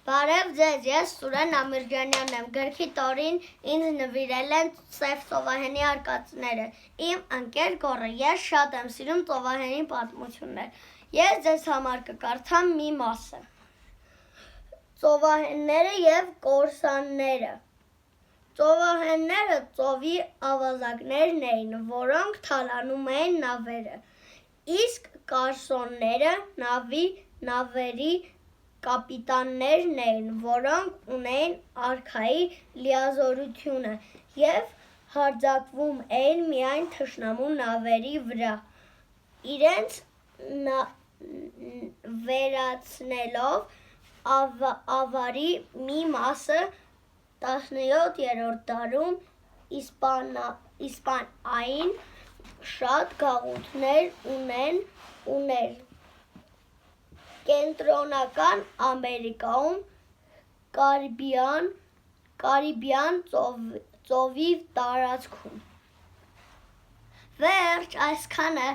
Բարև ձեզ, ես Սուրեն Ամիրջանյանն եմ, գրքի տորին ինձ նվիրել են Սև ծովահենի արկածները, իմ ընկեր Գոռը, ես շատ եմ սիրում ծովահենի պատմություններ, ես ձեզ համար կկարդամ մի մասը, ծովահենները և կորսանները, ծովահենները ծովի ավազակներն էին, որոնք թալանում էին նավերը, իսկ կարսոնները նավերի կապիտաններն էին, որոնք ունեին արքայի լիազորությունը և հարձակվում էին միայն թշնամու նավերի վրա, իրենց վերացնելով ավարի մի մասը 17-րդ դարում Իսպանիային շատ գաղութներ ուներ Կենտրոնական Ամերիկայում, Կարիբյան ծովի տարածքում։ Վերջ, այսքանը։